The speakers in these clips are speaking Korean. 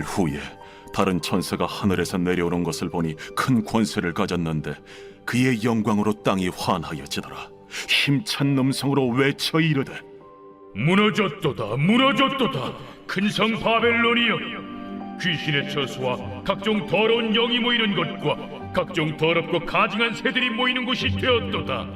후에 다른 천사가 하늘에서 내려오는 것을 보니 큰 권세를 가졌는데 그의 영광으로 땅이 환하여지더라. 힘찬 음성으로 외쳐 이르되 무너졌도다 무너졌도다 큰 성 바벨론이여, 귀신의 처소와 각종 더러운 영이 모이는 것과 각종 더럽고 가증한 새들이 모이는 곳이 되었도다.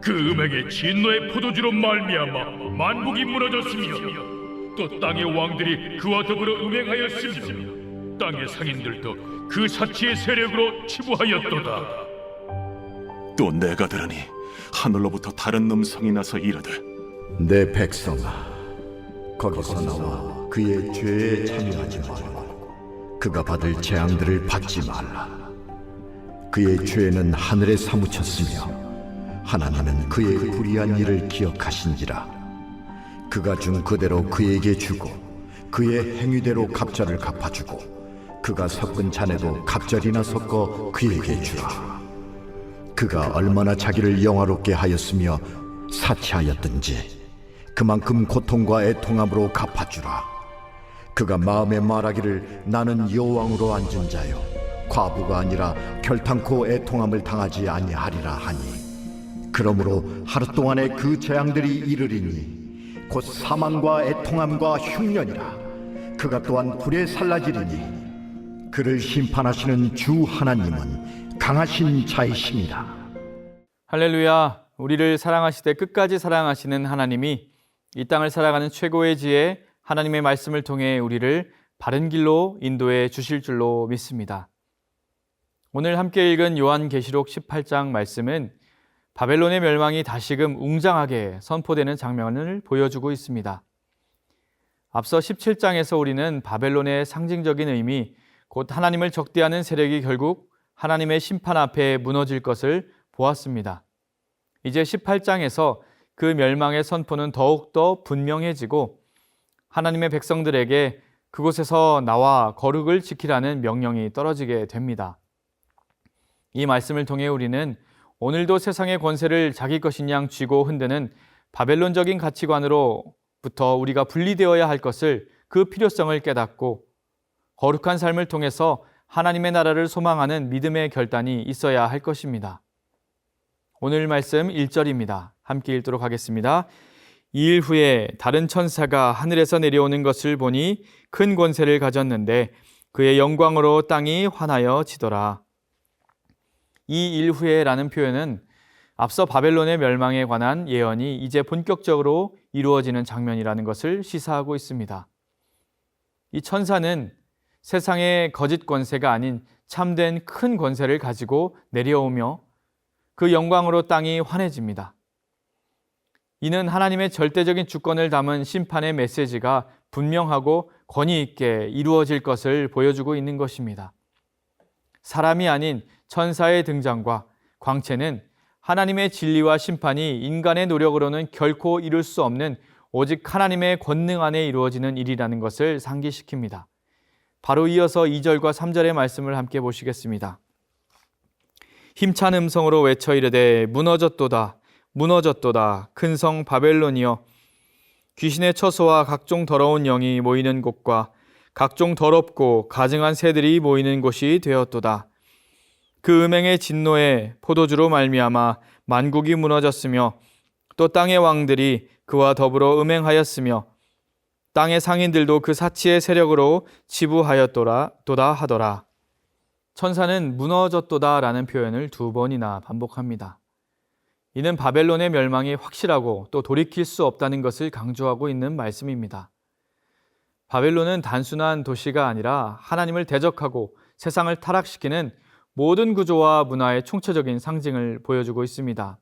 그 음행의 진노의 포도주로 말미암아 만국이 무너졌으며 또 땅의 왕들이 그와 더불어 음행하였으며 땅의 상인들도 그 사치의 세력으로 치부하였도다. 또 내가 들으니 하늘로부터 다른 음성이 나서 이르되 내 백성아, 거기서 나와 그의 죄에 참여하지 말고 그가 받을 재앙들을 받지 말라. 그의 죄는 하늘에 사무쳤으며 하나님은 그의 불의한 일을 기억하신지라. 그가 준 그대로 그에게 주고 그의 행위대로 갑절을 갚아주고 그가 섞은 잔에도 갑절이나 섞어 그에게 주라. 그가 얼마나 자기를 영화롭게 하였으며 사치하였든지 그만큼 고통과 애통함으로 갚아주라. 그가 마음에 말하기를 나는 여호왕으로 앉은 자요 과부가 아니라 결탄코 애통함을 당하지 아니하리라 하니, 그러므로 하루 동안에 그 재앙들이 이르리니 곧 사망과 애통함과 흉년이라. 그가 또한 불에 살라지리니 그를 심판하시는 주 하나님은 강하신 자이심이라. 할렐루야. 우리를 사랑하시되 끝까지 사랑하시는 하나님이 이 땅을 살아가는 최고의 지혜 하나님의 말씀을 통해 우리를 바른 길로 인도해 주실 줄로 믿습니다. 오늘 함께 읽은 요한계시록 18장 말씀은 바벨론의 멸망이 다시금 웅장하게 선포되는 장면을 보여주고 있습니다. 앞서 17장에서 우리는 바벨론의 상징적인 의미, 곧 하나님을 적대하는 세력이 결국 하나님의 심판 앞에 무너질 것을 보았습니다. 이제 18장에서 그 멸망의 선포는 더욱더 분명해지고 하나님의 백성들에게 그곳에서 나와 거룩을 지키라는 명령이 떨어지게 됩니다. 이 말씀을 통해 우리는 오늘도 세상의 권세를 자기 것인 양 쥐고 흔드는 바벨론적인 가치관으로부터 우리가 분리되어야 할 것을, 그 필요성을 깨닫고 거룩한 삶을 통해서 하나님의 나라를 소망하는 믿음의 결단이 있어야 할 것입니다. 오늘 말씀 1절입니다. 함께 읽도록 하겠습니다. 이일 후에 다른 천사가 하늘에서 내려오는 것을 보니 큰 권세를 가졌는데 그의 영광으로 땅이 환하여지더라. 이 일 후에라는 표현은 앞서 바벨론의 멸망에 관한 예언이 이제 본격적으로 이루어지는 장면이라는 것을 시사하고 있습니다. 이 천사는 세상의 거짓 권세가 아닌 참된 큰 권세를 가지고 내려오며 그 영광으로 땅이 환해집니다. 이는 하나님의 절대적인 주권을 담은 심판의 메시지가 분명하고 권위 있게 이루어질 것을 보여주고 있는 것입니다. 사람이 아닌 천사의 등장과 광채는 하나님의 진리와 심판이 인간의 노력으로는 결코 이룰 수 없는 오직 하나님의 권능 안에 이루어지는 일이라는 것을 상기시킵니다. 바로 이어서 2절과 3절의 말씀을 함께 보시겠습니다. 힘찬 음성으로 외쳐 이르되 무너졌도다 무너졌도다 큰 성 바벨론이여, 귀신의 처소와 각종 더러운 영이 모이는 곳과 각종 더럽고 가증한 새들이 모이는 곳이 되었도다. 그 음행의 진노에 포도주로 말미암아 만국이 무너졌으며 또 땅의 왕들이 그와 더불어 음행하였으며 땅의 상인들도 그 사치의 세력으로 치부하였도다 하더라. 천사는 무너졌도다 라는 표현을 2번이나 반복합니다. 이는 바벨론의 멸망이 확실하고 또 돌이킬 수 없다는 것을 강조하고 있는 말씀입니다. 바벨론은 단순한 도시가 아니라 하나님을 대적하고 세상을 타락시키는 모든 구조와 문화의 총체적인 상징을 보여주고 있습니다.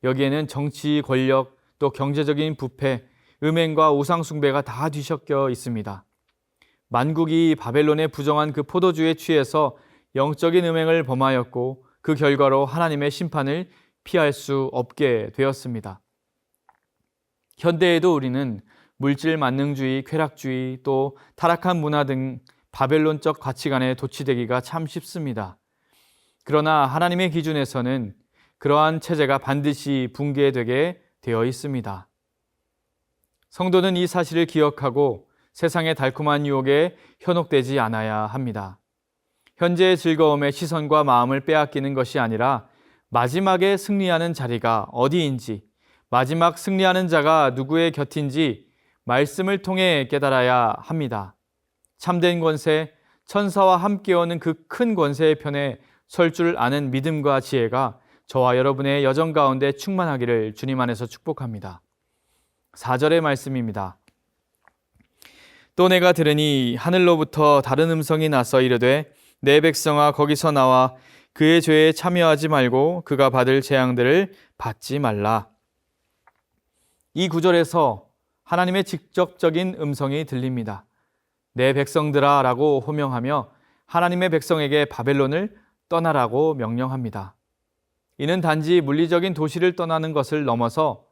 여기에는 정치, 권력, 또 경제적인 부패, 음행과 우상 숭배가 다 뒤섞여 있습니다. 만국이 바벨론의 부정한 그 포도주에 취해서 영적인 음행을 범하였고 그 결과로 하나님의 심판을 피할 수 없게 되었습니다. 현대에도 우리는 물질 만능주의, 쾌락주의, 또 타락한 문화 등 바벨론적 가치관에 도취되기가 참 쉽습니다. 그러나 하나님의 기준에서는 그러한 체제가 반드시 붕괴되게 되어 있습니다. 성도는 이 사실을 기억하고 세상의 달콤한 유혹에 현혹되지 않아야 합니다. 현재의 즐거움에 시선과 마음을 빼앗기는 것이 아니라 마지막에 승리하는 자리가 어디인지, 마지막 승리하는 자가 누구의 곁인지 말씀을 통해 깨달아야 합니다. 참된 권세, 천사와 함께 오는 그 큰 권세의 편에 설 줄 아는 믿음과 지혜가 저와 여러분의 여정 가운데 충만하기를 주님 안에서 축복합니다. 4절의 말씀입니다. 또 내가 들으니 하늘로부터 다른 음성이 나서 이르되 내 백성아 거기서 나와 그의 죄에 참여하지 말고 그가 받을 재앙들을 받지 말라. 이 구절에서 하나님의 직접적인 음성이 들립니다. 내 백성들아 라고 호명하며 하나님의 백성에게 바벨론을 떠나라고 명령합니다. 이는 단지 물리적인 도시를 떠나는 것을 넘어서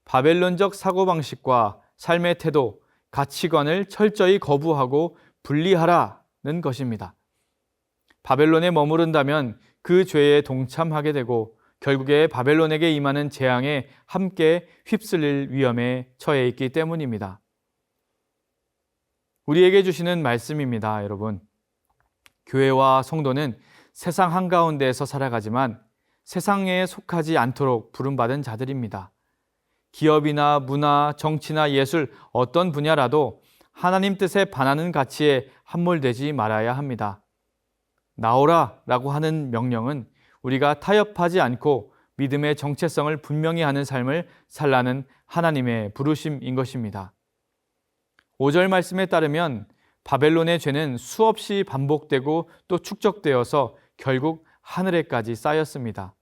바벨론적 사고방식과 삶의 태도, 가치관을 철저히 거부하고 분리하라는 것입니다. 바벨론에 머무른다면 그 죄에 동참하게 되고 결국에 바벨론에게 임하는 재앙에 함께 휩쓸릴 위험에 처해 있기 때문입니다. 우리에게 주시는 말씀입니다, 여러분. 교회와 성도는 세상 한가운데에서 살아가지만 세상에 속하지 않도록 부름받은 자들입니다. 기업이나 문화, 정치나 예술 어떤 분야라도 하나님 뜻에 반하는 가치에 함몰되지 말아야 합니다. 나오라 라고 하는 명령은 우리가 타협하지 않고 믿음의 정체성을 분명히 하는 삶을 살라는 하나님의 부르심인 것입니다. 5절 말씀에 따르면 바벨론의 죄는 수없이 반복되고 또 축적되어서 결국 하늘에까지 쌓였습니다.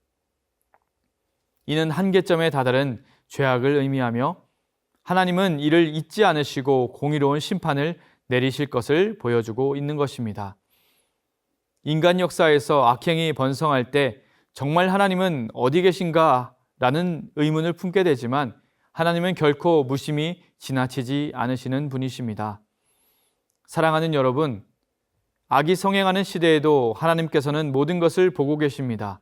이는 한계점에 다다른 죄악을 의미하며 하나님은 이를 잊지 않으시고 공의로운 심판을 내리실 것을 보여주고 있는 것입니다. 인간 역사에서 악행이 번성할 때 정말 하나님은 어디 계신가? 라는 의문을 품게 되지만 하나님은 결코 무심히 지나치지 않으시는 분이십니다. 사랑하는 여러분, 악이 성행하는 시대에도 하나님께서는 모든 것을 보고 계십니다.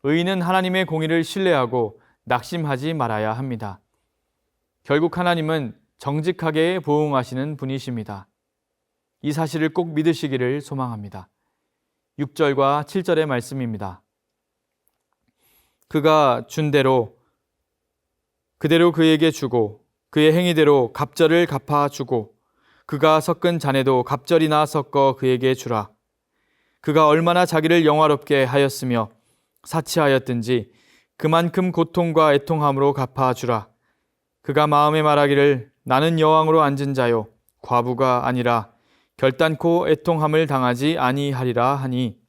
의인은 하나님의 공의를 신뢰하고 낙심하지 말아야 합니다. 결국 하나님은 정직하게 보응하시는 분이십니다. 이 사실을 꼭 믿으시기를 소망합니다. 6절과 7절의 말씀입니다. 그가 준 대로 그대로 그에게 주고 그의 행위대로 갑절을 갚아주고 그가 섞은 잔에도 갑절이나 섞어 그에게 주라. 그가 얼마나 자기를 영화롭게 하였으며 사치하였든지 그만큼 고통과 애통함으로 갚아주라. 그가 마음에 말하기를 나는 여왕으로 앉은 자요 과부가 아니라 결단코 애통함을 당하지 아니하리라 하니.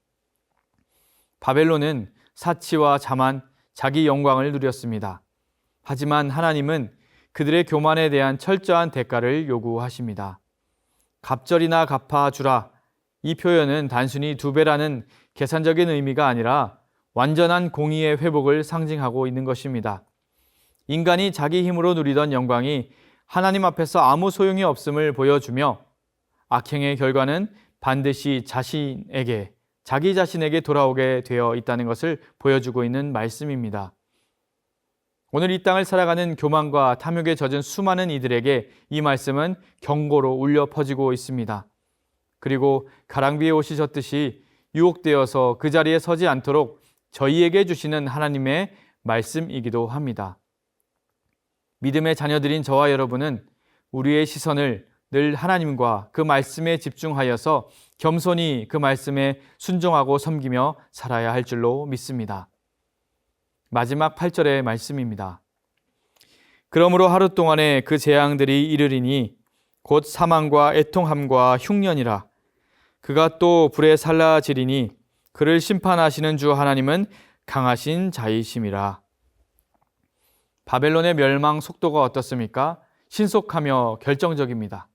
바벨론은 사치와 자만, 자기 영광을 누렸습니다. 하지만 하나님은 그들의 교만에 대한 철저한 대가를 요구하십니다. 갑절이나 갚아주라. 이 표현은 단순히 2배라는 계산적인 의미가 아니라 완전한 공의의 회복을 상징하고 있는 것입니다. 인간이 자기 힘으로 누리던 영광이 하나님 앞에서 아무 소용이 없음을 보여주며 악행의 결과는 반드시 자기 자신에게 돌아오게 되어 있다는 것을 보여주고 있는 말씀입니다. 오늘 이 땅을 살아가는 교만과 탐욕에 젖은 수많은 이들에게 이 말씀은 경고로 울려 퍼지고 있습니다. 그리고 가랑비에 옷이 젖듯이 유혹되어서 그 자리에 서지 않도록 저희에게 주시는 하나님의 말씀이기도 합니다. 믿음의 자녀들인 저와 여러분은 우리의 시선을 늘 하나님과 그 말씀에 집중하여서 겸손히 그 말씀에 순종하고 섬기며 살아야 할 줄로 믿습니다. 마지막 8절의 말씀입니다. 그러므로 하루 동안에 그 재앙들이 이르리니 곧 사망과 애통함과 흉년이라. 그가 또 불에 살라지리니 그를 심판하시는 주 하나님은 강하신 자이심이라. 바벨론의 멸망 속도가 어떻습니까? 신속하며 결정적입니다.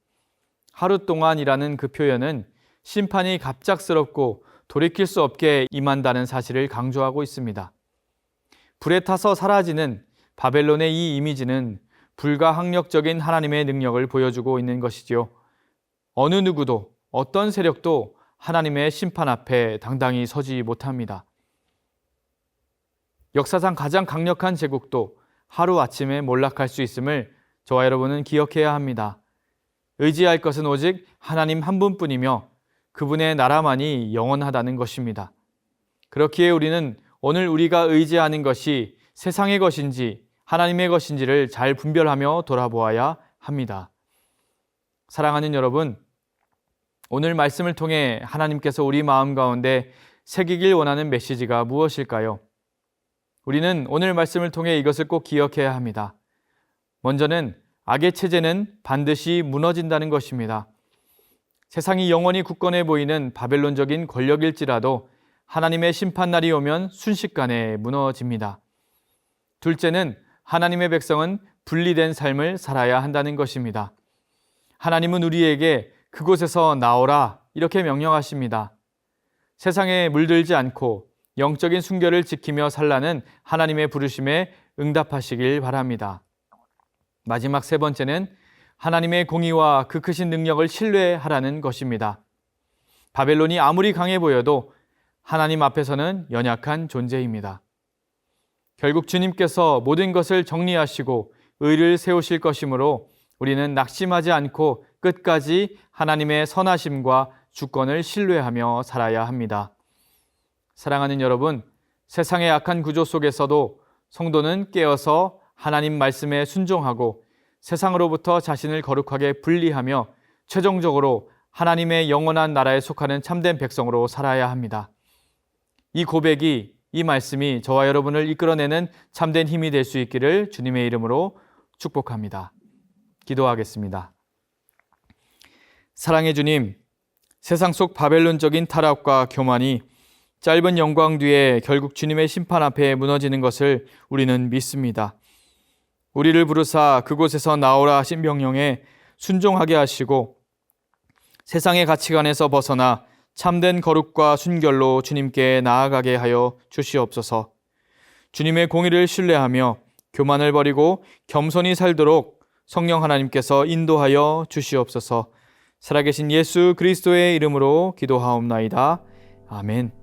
하루 동안이라는 그 표현은 심판이 갑작스럽고 돌이킬 수 없게 임한다는 사실을 강조하고 있습니다. 불에 타서 사라지는 바벨론의 이 이미지는 불가항력적인 하나님의 능력을 보여주고 있는 것이지요. 어느 누구도 어떤 세력도 하나님의 심판 앞에 당당히 서지 못합니다. 역사상 가장 강력한 제국도 하루아침에 몰락할 수 있음을 저와 여러분은 기억해야 합니다. 의지할 것은 오직 하나님 한 분뿐이며 그분의 나라만이 영원하다는 것입니다. 그렇기에 우리는 오늘 우리가 의지하는 것이 세상의 것인지 하나님의 것인지를 잘 분별하며 돌아보아야 합니다. 사랑하는 여러분, 오늘 말씀을 통해 하나님께서 우리 마음 가운데 새기길 원하는 메시지가 무엇일까요? 우리는 오늘 말씀을 통해 이것을 꼭 기억해야 합니다. 먼저는 악의 체제는 반드시 무너진다는 것입니다. 세상이 영원히 굳건해 보이는 바벨론적인 권력일지라도 하나님의 심판날이 오면 순식간에 무너집니다. 둘째는 하나님의 백성은 분리된 삶을 살아야 한다는 것입니다. 하나님은 우리에게 그곳에서 나오라 이렇게 명령하십니다. 세상에 물들지 않고 영적인 순결을 지키며 살라는 하나님의 부르심에 응답하시길 바랍니다. 마지막 세 번째는 하나님의 공의와 그 크신 능력을 신뢰하라는 것입니다. 바벨론이 아무리 강해 보여도 하나님 앞에서는 연약한 존재입니다. 결국 주님께서 모든 것을 정리하시고 의를 세우실 것이므로 우리는 낙심하지 않고 끝까지 하나님의 선하심과 주권을 신뢰하며 살아야 합니다. 사랑하는 여러분, 세상의 악한 구조 속에서도 성도는 깨어서 하나님 말씀에 순종하고 세상으로부터 자신을 거룩하게 분리하며 최종적으로 하나님의 영원한 나라에 속하는 참된 백성으로 살아야 합니다. 이 고백이, 이 말씀이 저와 여러분을 이끌어내는 참된 힘이 될 수 있기를 주님의 이름으로 축복합니다. 기도하겠습니다. 사랑의 주님, 세상 속 바벨론적인 타락과 교만이 짧은 영광 뒤에 결국 주님의 심판 앞에 무너지는 것을 우리는 믿습니다. 우리를 부르사 그곳에서 나오라 하신 명령에 순종하게 하시고 세상의 가치관에서 벗어나 참된 거룩과 순결로 주님께 나아가게 하여 주시옵소서. 주님의 공의를 신뢰하며 교만을 버리고 겸손히 살도록 성령 하나님께서 인도하여 주시옵소서. 살아계신 예수 그리스도의 이름으로 기도하옵나이다. 아멘.